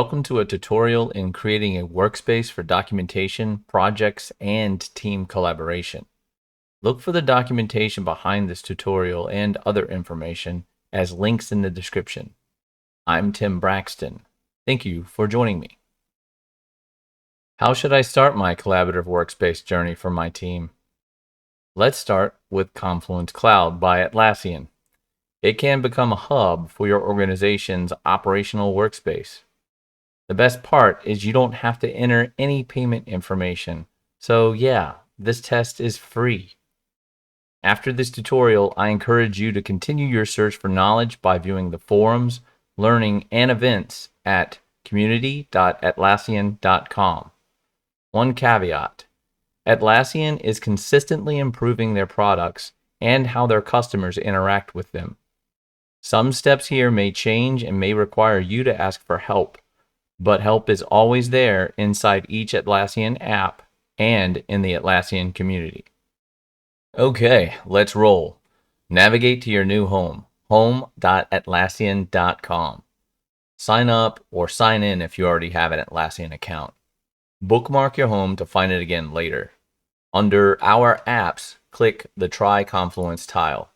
Welcome to a tutorial in creating a workspace for documentation, projects, and team collaboration. Look for the documentation behind this tutorial and other information as links in the description. I'm Tim Braxton. Thank you for joining me. How should I start my collaborative workspace journey for my team? Let's start with Confluence Cloud by Atlassian. It can become a hub for your organization's operational workspace. The best part is you don't have to enter any payment information. So yeah, this test is free. After this tutorial, I encourage you to continue your search for knowledge by viewing the forums, learning, and events at community.atlassian.com. One caveat: Atlassian is consistently improving their products and how their customers interact with them. Some steps here may change and may require you to ask for help, but help is always there inside each Atlassian app and in the Atlassian community. Okay, let's roll. Navigate to your new home, home.atlassian.com. Sign up or sign in if you already have an Atlassian account. Bookmark your home to find it again later. Under Our Apps, click the Try Confluence tile.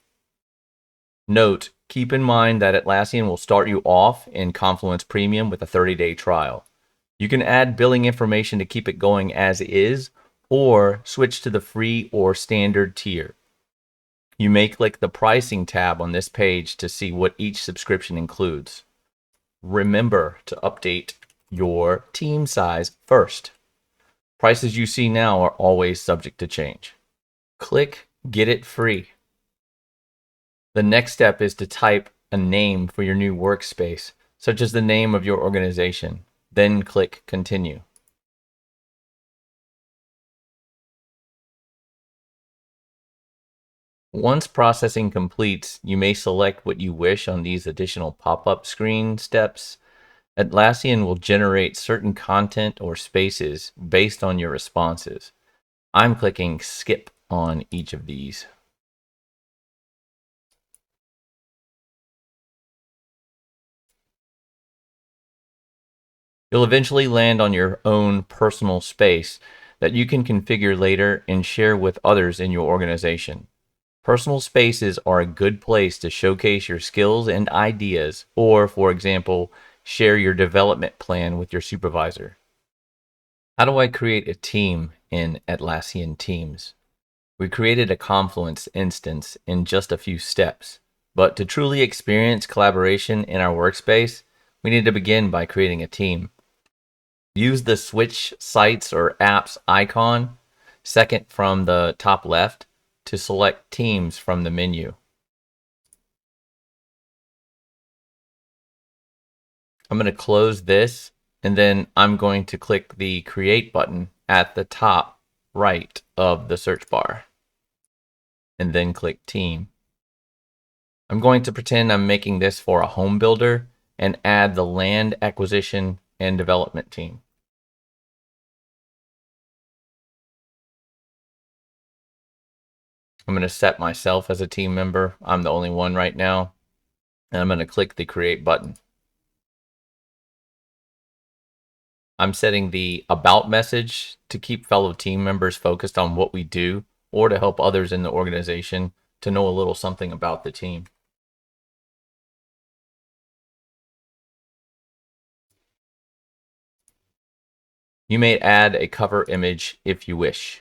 Note, keep in mind that Atlassian will start you off in Confluence Premium with a 30-day trial. You can add billing information to keep it going as is, or switch to the free or standard tier. You may click the pricing tab on this page to see what each subscription includes. Remember to update your team size first. Prices you see now are always subject to change. Click Get It Free. The next step is to type a name for your new workspace, such as the name of your organization. Then click Continue. Once processing completes, you may select what you wish on these additional pop-up screen steps. Atlassian will generate certain content or spaces based on your responses. I'm clicking Skip on each of these. You'll eventually land on your own personal space that you can configure later and share with others in your organization. Personal spaces are a good place to showcase your skills and ideas, or, for example, share your development plan with your supervisor. How do I create a team in Atlassian Teams? We created a Confluence instance in just a few steps, but to truly experience collaboration in our workspace, we need to begin by creating a team. Use the Switch Sites or Apps icon, second from the top left, to select Teams from the menu. I'm going to close this, and then I'm going to click the Create button at the top right of the search bar, and then click Team. I'm going to pretend I'm making this for a home builder and add the land acquisition and development team. I'm going to set myself as a team member. I'm the only one right now. And I'm going to click the Create button. I'm setting the About message to keep fellow team members focused on what we do, or to help others in the organization to know a little something about the team. You may add a cover image if you wish.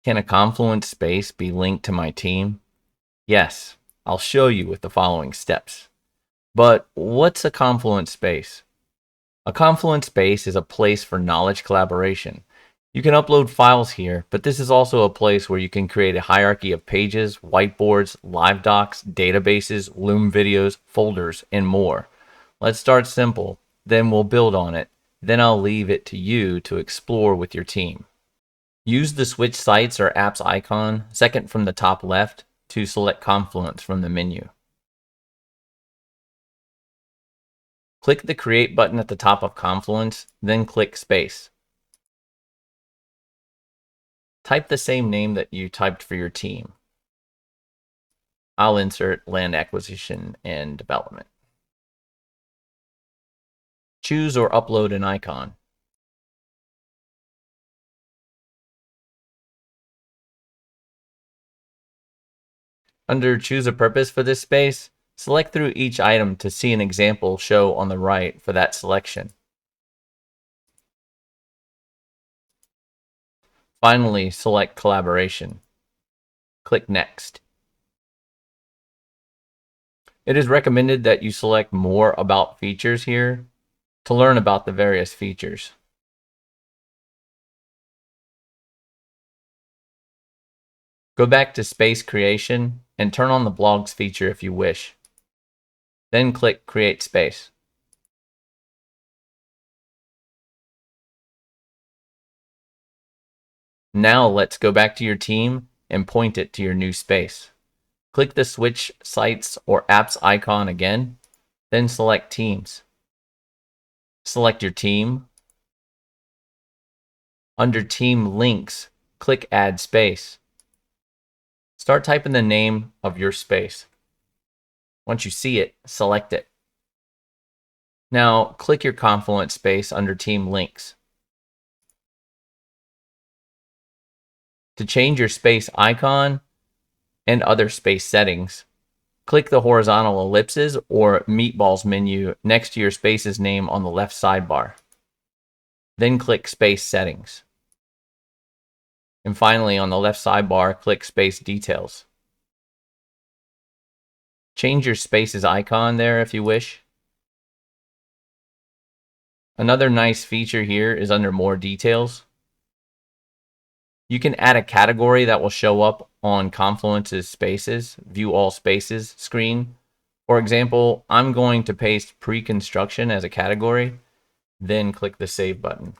Can a Confluence space be linked to my team? Yes, I'll show you with the following steps. But what's a Confluence space? A Confluence space is a place for knowledge collaboration. You can upload files here, but this is also a place where you can create a hierarchy of pages, whiteboards, live docs, databases, Loom videos, folders, and more. Let's start simple, then we'll build on it. Then I'll leave it to you to explore with your team. Use the Switch Sites or Apps icon, second from the top left, to select Confluence from the menu. Click the Create button at the top of Confluence, then click Space. Type the same name that you typed for your team. I'll insert Land Acquisition and Development. Choose or upload an icon. Under Choose a Purpose for this space, select through each item to see an example show on the right for that selection. Finally, select Collaboration. Click Next. It is recommended that you select more about features here to learn about the various features. Go back to Space Creation and turn on the Blogs feature if you wish. Then click Create Space. Now let's go back to your team and point it to your new space. Click the Switch Sites or Apps icon again, then select Teams. Select your team. Under Team Links, click Add Space. Start typing the name of your space. Once you see it, select it. Now click your Confluence space under Team Links. To change your space icon and other space settings, click the horizontal ellipses or meatballs menu next to your space's name on the left sidebar. Then click Space Settings. And finally, on the left sidebar, click Space Details. Change your space's icon there if you wish. Another nice feature here is under More Details. You can add a category that will show up on Confluence's Spaces, View All Spaces screen. For example, I'm going to paste pre-construction as a category, then click the Save button.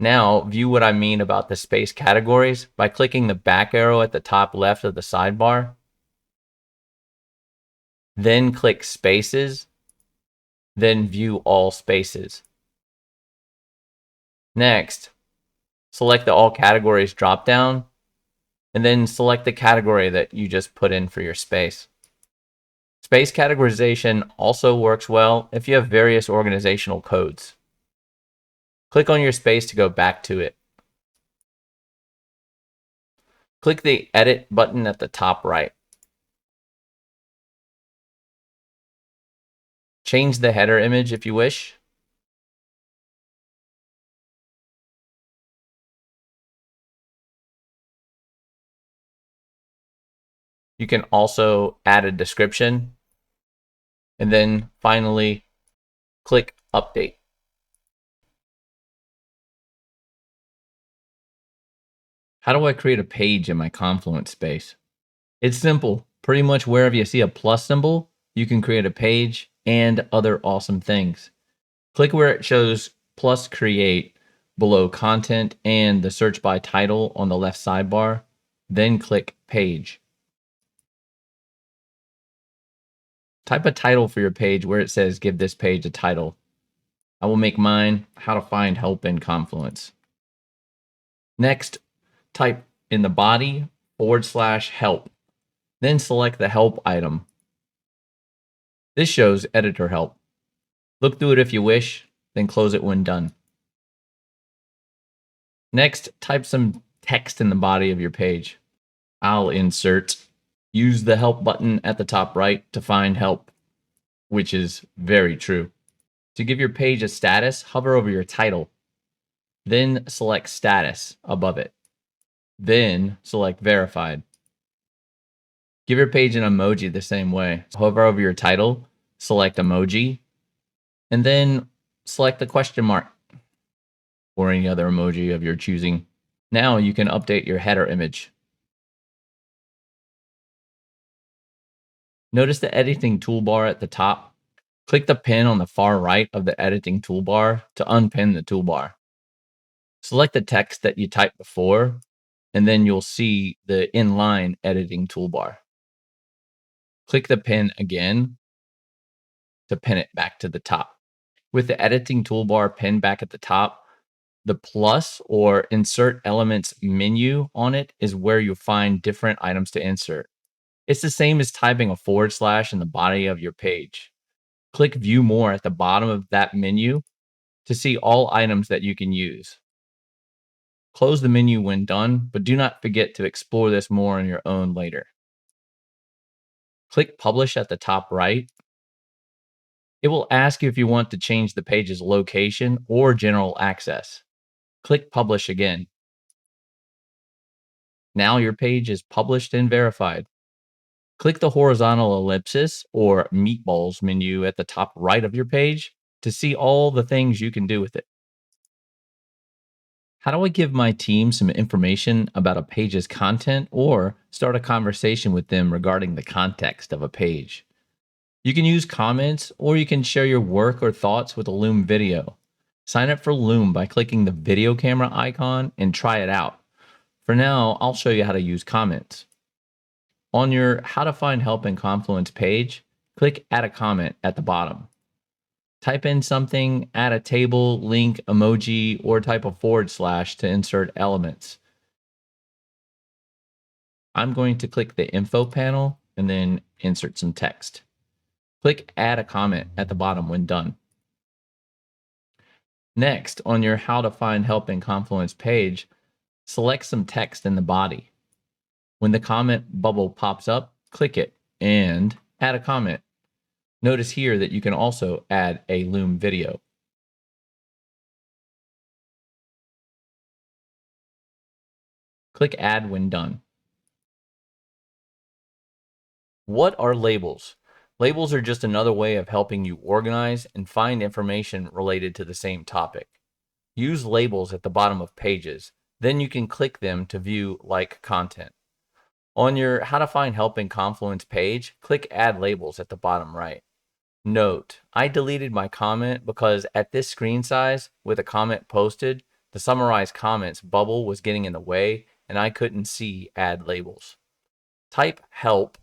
Now, view what I mean about the space categories by clicking the back arrow at the top left of the sidebar. Then click Spaces, then View All Spaces. Next, select the All Categories dropdown, and then select the category that you just put in for your space. Space categorization also works well if you have various organizational codes. Click on your space to go back to it. Click the Edit button at the top right. Change the header image if you wish. You can also add a description. And then finally, click Update. How do I create a page in my Confluence space? It's simple. Pretty much wherever you see a plus symbol, you can create a page and other awesome things. Click where it shows plus create below content and the search by title on the left sidebar, then click page. Type a title for your page where it says give this page a title. I will make mine how to find help in Confluence. Next, type in the body /help, then select the help item. This shows editor help. Look through it if you wish, then close it when done. Next, type some text in the body of your page. I'll insert. Use the help button at the top right to find help, which is very true. To give your page a status, hover over your title. Then select Status above it. Then select Verified. Give your page an emoji the same way. Hover over your title, select Emoji, and then select the question mark or any other emoji of your choosing. Now you can update your header image. Notice the editing toolbar at the top. Click the pin on the far right of the editing toolbar to unpin the toolbar. Select the text that you typed before, and then you'll see the inline editing toolbar. Click the pin again to pin it back to the top. With the editing toolbar pinned back at the top, The plus or insert elements menu on it is where you'll find different items to insert. It's the same as typing a forward slash in the body of your page. Click View More at the bottom of that menu to see all items that you can use. Close the menu when done, but do not forget to explore this more on your own later. Click Publish at the top right. It will ask you if you want to change the page's location or general access. Click Publish again. Now your page is published and verified. Click the horizontal ellipsis or meatballs menu at the top right of your page to see all the things you can do with it. How do I give my team some information about a page's content or start a conversation with them regarding the context of a page? You can use comments or you can share your work or thoughts with a Loom video. Sign up for Loom by clicking the video camera icon and try it out. For now, I'll show you how to use comments. On your How to Find Help in Confluence page, click Add a Comment at the bottom. Type in something, add a table, link, emoji, or type a forward slash to insert elements. I'm going to click the Info panel and then insert some text. Click Add a Comment at the bottom when done. Next, on your How to Find Help in Confluence page, select some text in the body. When the comment bubble pops up, click it and add a comment. Notice here that you can also add a Loom video. Click Add when done. What are labels? Labels are just another way of helping you organize and find information related to the same topic. Use labels at the bottom of pages. Then you can click them to view like content. On your How to Find Help in Confluence page, click Add Labels at the bottom right. Note, I deleted my comment because at this screen size, with a comment posted, the summarized comments bubble was getting in the way and I couldn't see Add Labels. Type Help,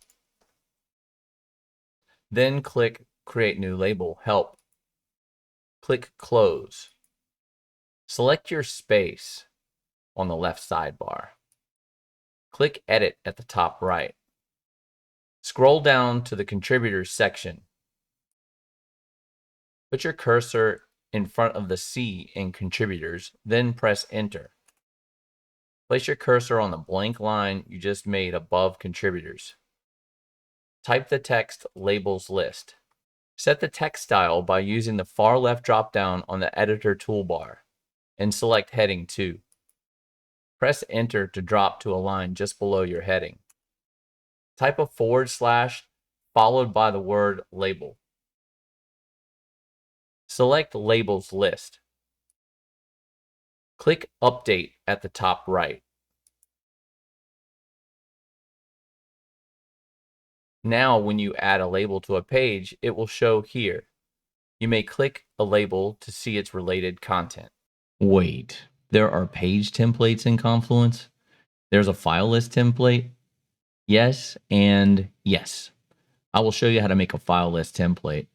then click Create New Label, Help. Click Close. Select your space on the left sidebar. Click Edit at the top right. Scroll down to the Contributors section. Put your cursor in front of the C in Contributors, then press Enter. Place your cursor on the blank line you just made above Contributors. Type the text Labels List. Set the text style by using the far left drop-down on the Editor toolbar, and select Heading 2. Press Enter to drop to a line just below your heading. Type a forward slash followed by the word Label. Select Labels List. Click Update at the top right. Now, when you add a label to a page, it will show here. You may click a label to see its related content. Wait, there are page templates in Confluence? There's a file list template? Yes, and yes. I will show you how to make a file list template.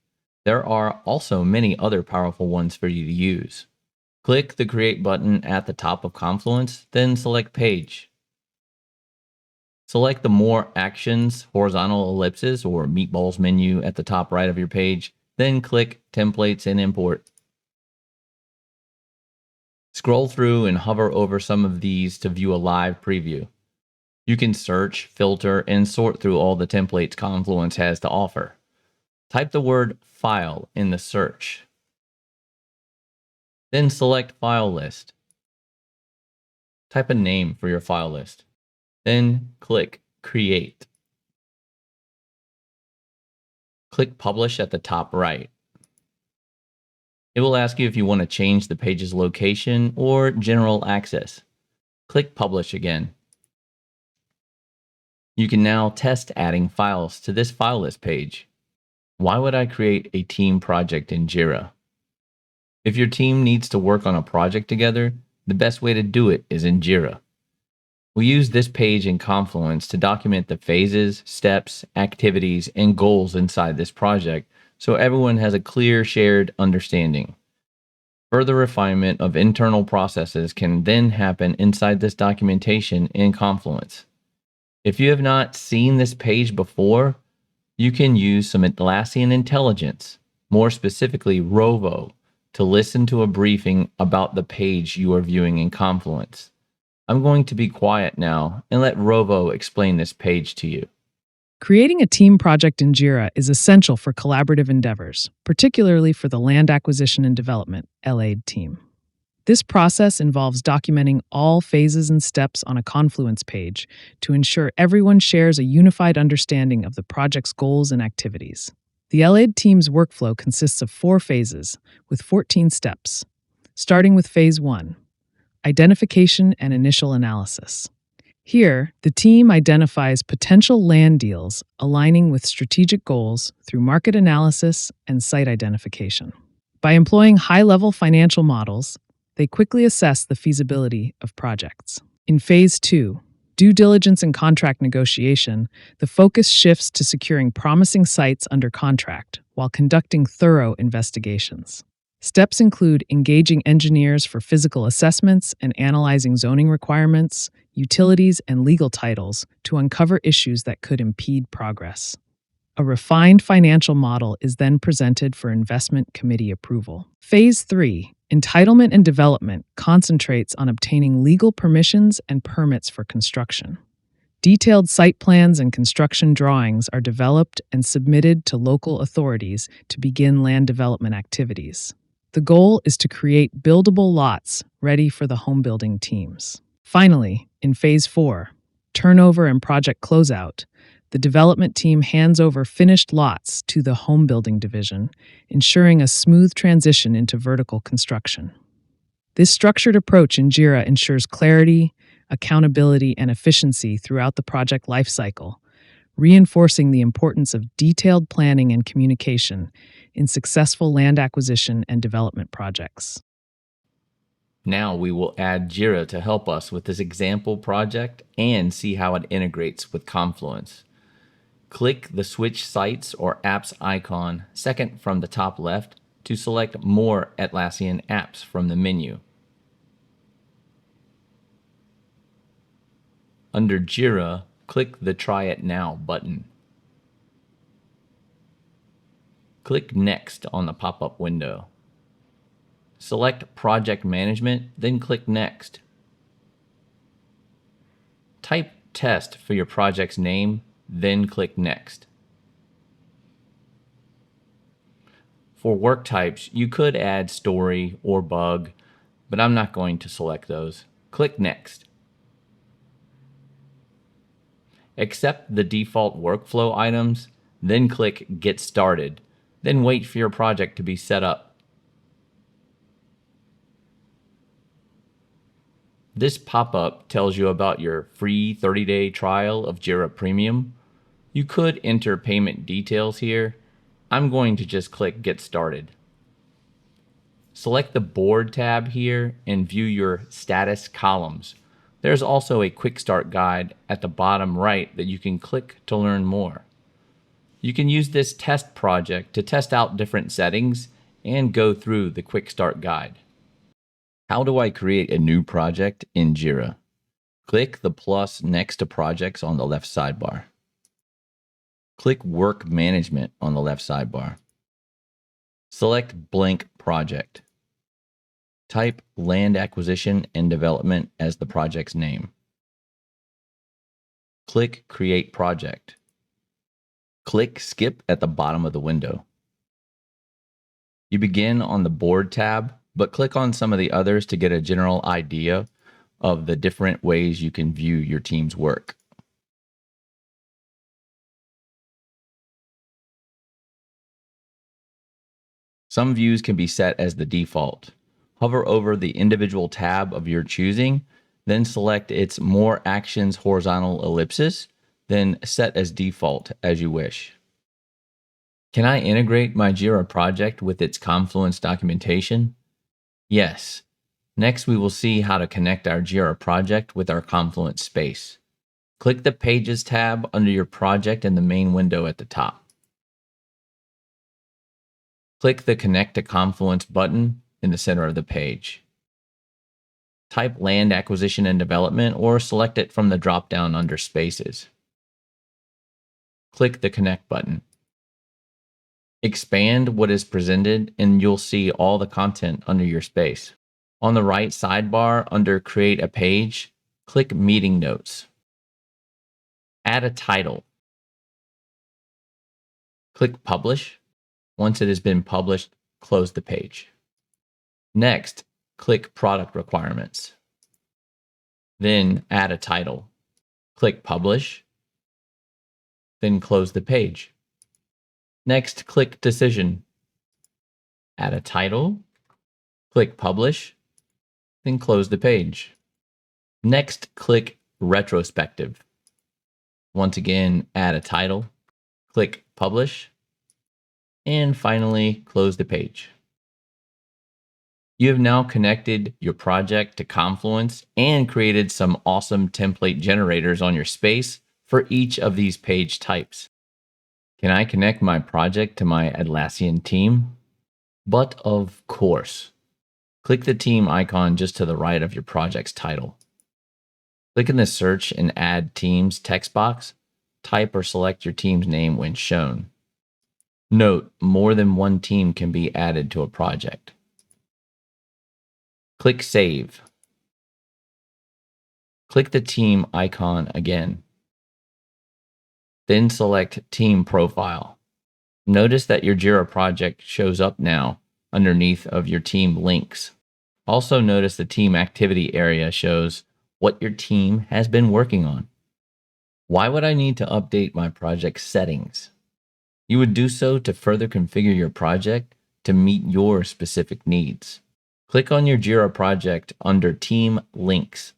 There are also many other powerful ones for you to use. Click the Create button at the top of Confluence, then select Page. Select the More Actions horizontal ellipsis or meatballs menu at the top right of your page, then click Templates and Import. Scroll through and hover over some of these to view a live preview. You can search, filter, and sort through all the templates Confluence has to offer. Type the word File in the search. Then select File List. Type a name for your file list. Then click Create. Click Publish at the top right. It will ask you if you want to change the page's location or general access. Click Publish again. You can now test adding files to this file list page. Why would I create a team project in Jira? If your team needs to work on a project together, the best way to do it is in Jira. We use this page in Confluence to document the phases, steps, activities, and goals inside this project so everyone has a clear shared understanding. Further refinement of internal processes can then happen inside this documentation in Confluence. If you have not seen this page before, you can use some Atlassian intelligence, more specifically Rovo, to listen to a briefing about the page you are viewing in Confluence. I'm going to be quiet now and let Rovo explain this page to you. Creating a team project in Jira is essential for collaborative endeavors, particularly for the Land Acquisition and Development (LAD) team. This process involves documenting all phases and steps on a Confluence page to ensure everyone shares a unified understanding of the project's goals and activities. The LAD team's workflow consists of 4 phases with 14 steps, starting with Phase 1, Identification and Initial Analysis. Here, the team identifies potential land deals aligning with strategic goals through market analysis and site identification. By employing high-level financial models, they quickly assess the feasibility of projects. In Phase 2, Due Diligence and Contract Negotiation, the focus shifts to securing promising sites under contract while conducting thorough investigations. Steps include engaging engineers for physical assessments and analyzing zoning requirements, utilities, and legal titles to uncover issues that could impede progress. A refined financial model is then presented for investment committee approval. Phase 3, Entitlement and Development, concentrates on obtaining legal permissions and permits for construction. Detailed site plans and construction drawings are developed and submitted to local authorities to begin land development activities. The goal is to create buildable lots ready for the home building teams. Finally, in Phase 4, Turnover and Project Closeout, the development team hands over finished lots to the home building division, ensuring a smooth transition into vertical construction. This structured approach in Jira ensures clarity, accountability, and efficiency throughout the project lifecycle, reinforcing the importance of detailed planning and communication in successful land acquisition and development projects. Now we will add Jira to help us with this example project and see how it integrates with Confluence. Click the Switch Sites or Apps icon second from the top left to select more Atlassian apps from the menu. Under Jira, click the Try It Now button. Click Next on the pop-up window. Select Project Management, then click Next. Type Test for your project's name, then click Next. For work types, you could add story or bug, but I'm not going to select those. Click Next. Accept the default workflow items, then click Get Started, then wait for your project to be set up. This pop-up tells you about your free 30-day trial of Jira Premium. You could enter payment details here. I'm going to just click Get Started. Select the Board tab here and view your status columns. There's also a Quick Start guide at the bottom right that you can click to learn more. You can use this test project to test out different settings and go through the Quick Start guide. How do I create a new project in Jira? Click the plus next to projects on the left sidebar. Click Work Management on the left sidebar. Select Blank Project. Type Land Acquisition and Development as the project's name. Click Create Project. Click Skip at the bottom of the window. You begin on the Board tab, but click on some of the others to get a general idea of the different ways you can view your team's work. Some views can be set as the default. Hover over the individual tab of your choosing, then select its More Actions horizontal ellipsis, then set as default as you wish. Can I integrate my Jira project with its Confluence documentation? Yes. Next, we will see how to connect our Jira project with our Confluence space. Click the Pages tab under your project in the main window at the top. Click the Connect to Confluence button, in the center of the page. Type Land Acquisition and Development or select it from the drop-down under Spaces. Click the Connect button. Expand what is presented and you'll see all the content under your space. On the right sidebar under Create a Page, click Meeting Notes. Add a title. Click Publish. Once it has been published, close the page. Next, click Product Requirements. Then add a title. Click Publish. Then close the page. Next, click Decision. Add a title. Click Publish. Then close the page. Next, click Retrospective. Once again, add a title. Click Publish. And finally, close the page. You have now connected your project to Confluence and created some awesome template generators on your space for each of these page types. Can I connect my project to my Atlassian team? But of course. Click the team icon just to the right of your project's title. Click in the Search and Add Teams text box. Type or select your team's name when shown. Note, more than one team can be added to a project. Click Save. Click the team icon again. Then select Team Profile. Notice that your Jira project shows up now underneath of your team links. Also notice the team activity area shows what your team has been working on. Why would I need to update my project settings? You would do so to further configure your project to meet your specific needs. Click on your Jira project under Team Links.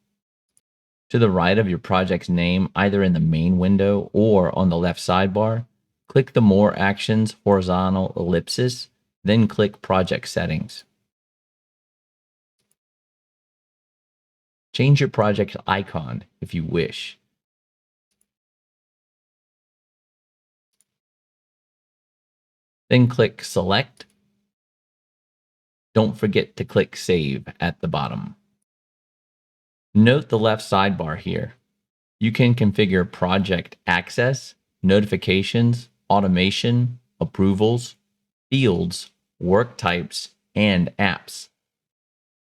To the right of your project's name, either in the main window or on the left sidebar, click the More Actions horizontal ellipsis, then click Project Settings. Change your project icon if you wish. Then click Select. Don't forget to click Save at the bottom. Note the left sidebar here. You can configure project access, notifications, automation, approvals, fields, work types, and apps.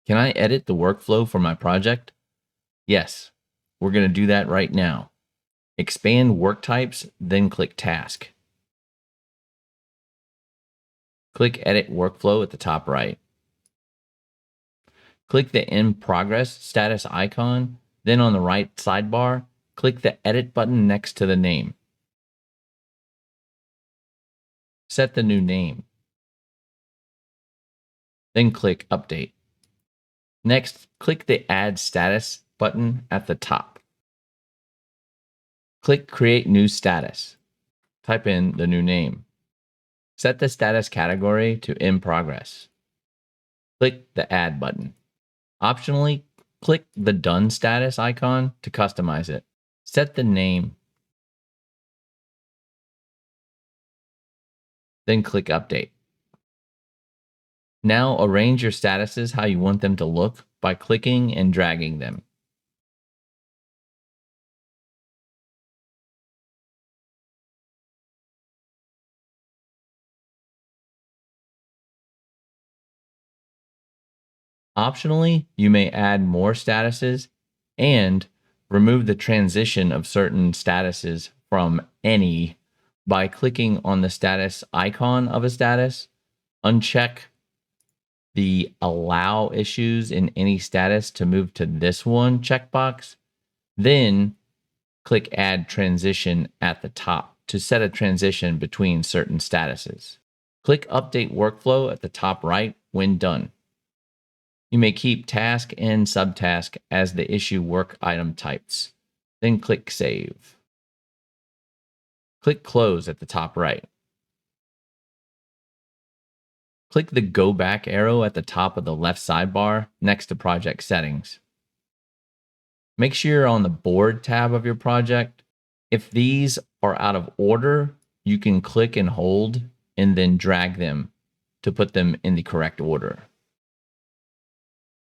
Can I edit the workflow for my project? Yes, we're going to do that right now. Expand work types, then click Task. Click Edit Workflow at the top right. Click the In Progress status icon, then on the right sidebar, click the Edit button next to the name. Set the new name. Then click Update. Next, click the Add Status button at the top. Click Create New Status. Type in the new name. Set the status category to In Progress. Click the Add button. Optionally, click the Done status icon to customize it. Set the name. Then click Update. Now arrange your statuses how you want them to look by clicking and dragging them. Optionally, you may add more statuses and remove the transition of certain statuses from any by clicking on the status icon of a status, uncheck the Allow Issues in Any Status to move to this one checkbox, then click Add Transition at the top to set a transition between certain statuses. Click Update Workflow at the top right when done. You may keep task and subtask as the issue work item types. Then click Save. Click Close at the top right. Click the Go Back arrow at the top of the left sidebar next to Project Settings. Make sure you're on the Board tab of your project. If these are out of order, you can click and hold and then drag them to put them in the correct order.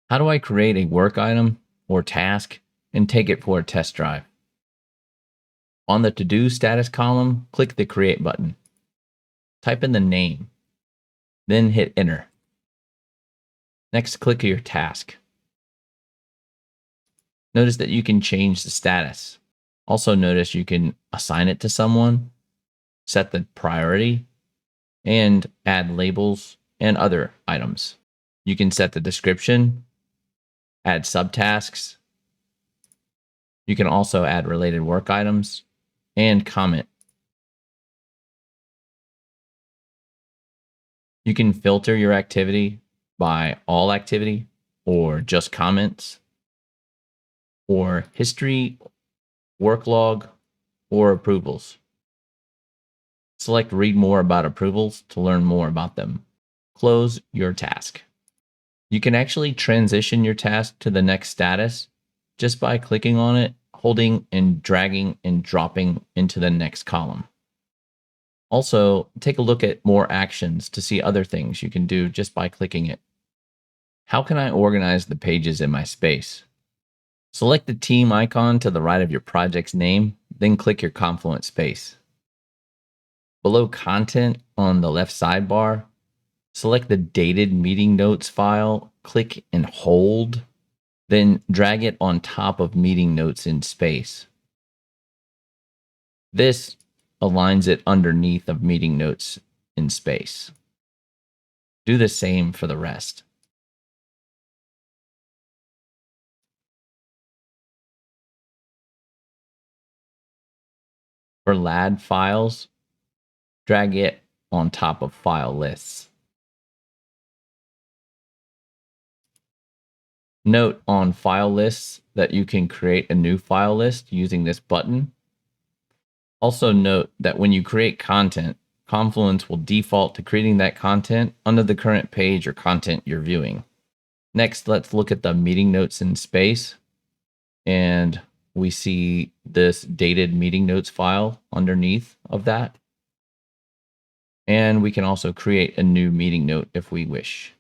How do I create a work item or task and take it for a test drive? On the to-do status column, click the Create button. Type in the name, then hit Enter. Next, click your task. Notice that you can change the status. Also notice you can assign it to someone, set the priority, and add labels and other items. You can set the description, add subtasks. You can also add related work items and comment. You can filter your activity by all activity or just comments or history, work log, or approvals. Select Read More about approvals to learn more about them. Close your task. You can actually transition your task to the next status just by clicking on it, holding and dragging and dropping into the next column. Also, take a look at more actions to see other things you can do just by clicking it. How can I organize the pages in my space? Select the team icon to the right of your project's name, then click your Confluence space. Below Content on the left sidebar, select the dated meeting notes file, click and hold, then drag it on top of meeting notes in space. This aligns it underneath of meeting notes in space. Do the same for the rest. For LAD files, drag it on top of file lists. Note on file lists that you can create a new file list using this button. Also note that when you create content, Confluence will default to creating that content under the current page or content you're viewing. Next, let's look at the meeting notes in space. And we see this dated meeting notes file underneath of that. And we can also create a new meeting note if we wish.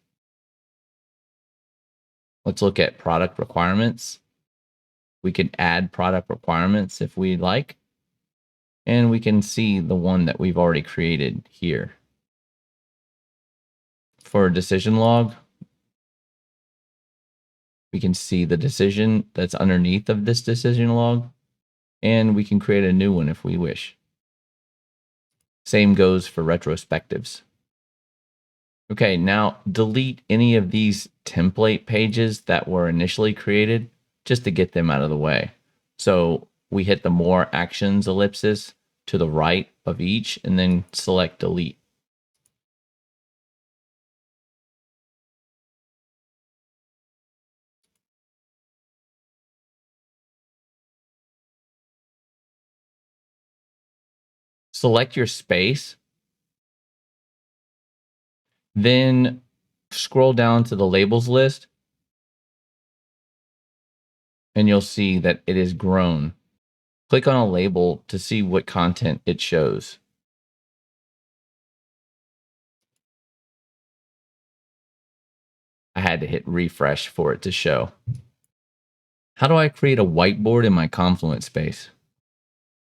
Let's look at product requirements. We can add product requirements if we like. And we can see the one that we've already created here. For decision log, we can see the decision that's underneath of this decision log, and we can create a new one if we wish. Same goes for retrospectives. Okay, now delete any of these template pages that were initially created just to get them out of the way. So we hit the More Actions ellipsis to the right of each and then select Delete. Select your space, then scroll down to the labels list, and you'll see that it is grown. Click on a label to see what content it shows. I had to hit refresh for it to show. How do I create a whiteboard in my Confluence space?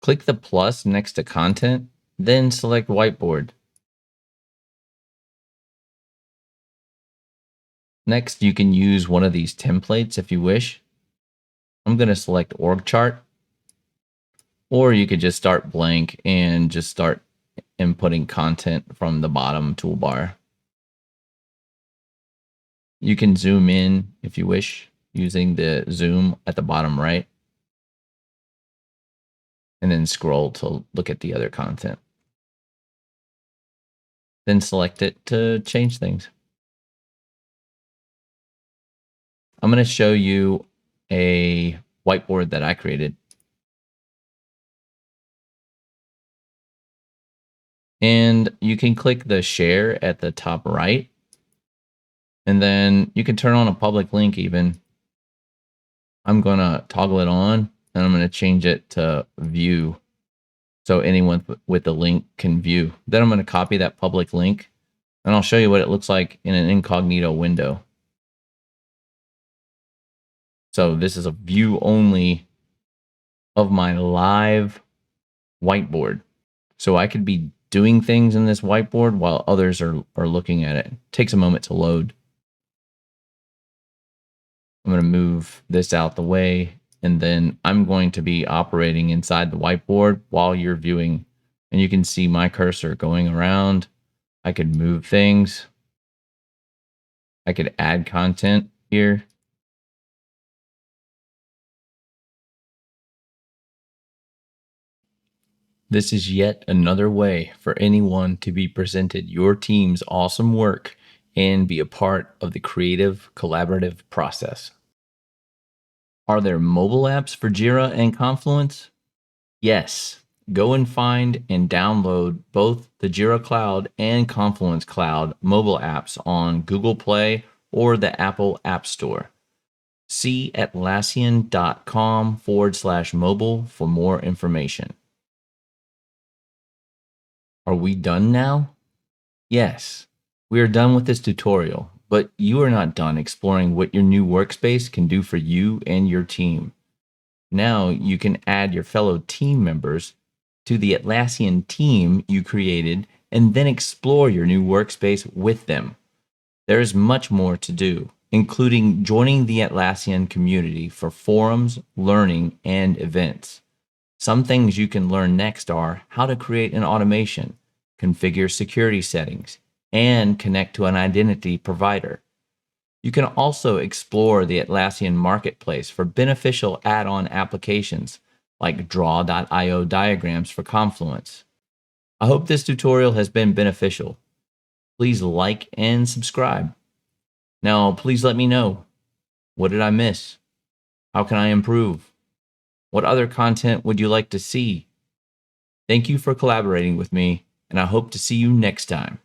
Click the plus next to content, then select whiteboard. Next, you can use one of these templates if you wish. I'm going to select org chart, or you could just start blank and just start inputting content from the bottom toolbar. You can zoom in if you wish using the zoom at the bottom right, and then scroll to look at the other content. Then select it to change things. I'm going to show you a whiteboard that I created. And you can click the share at the top right. And then you can turn on a public link even. I'm going to toggle it on and I'm going to change it to view so anyone with the link can view. Then I'm going to copy that public link and I'll show you what it looks like in an incognito window. So this is a view only of my live whiteboard. So I could be doing things in this whiteboard while others are looking at it. It takes a moment to load. I'm going to move this out the way, and then I'm going to be operating inside the whiteboard while you're viewing. And you can see my cursor going around. I could move things. I could add content here. This is yet another way for anyone to be presented your team's awesome work and be a part of the creative, collaborative process. Are there mobile apps for Jira and Confluence? Yes. Go and find and download both the Jira Cloud and Confluence Cloud mobile apps on Google Play or the Apple App Store. See Atlassian.com/mobile for more information. Are we done now? Yes, we are done with this tutorial, but you are not done exploring what your new workspace can do for you and your team. Now you can add your fellow team members to the Atlassian team you created and then explore your new workspace with them. There is much more to do, including joining the Atlassian community for forums, learning, and events. Some things you can learn next are how to create an automation, configure security settings, and connect to an identity provider. You can also explore the Atlassian Marketplace for beneficial add-on applications like draw.io diagrams for Confluence. I hope this tutorial has been beneficial. Please like and subscribe. Now, please let me know. What did I miss? How can I improve? What other content would you like to see? Thank you for collaborating with me, and I hope to see you next time.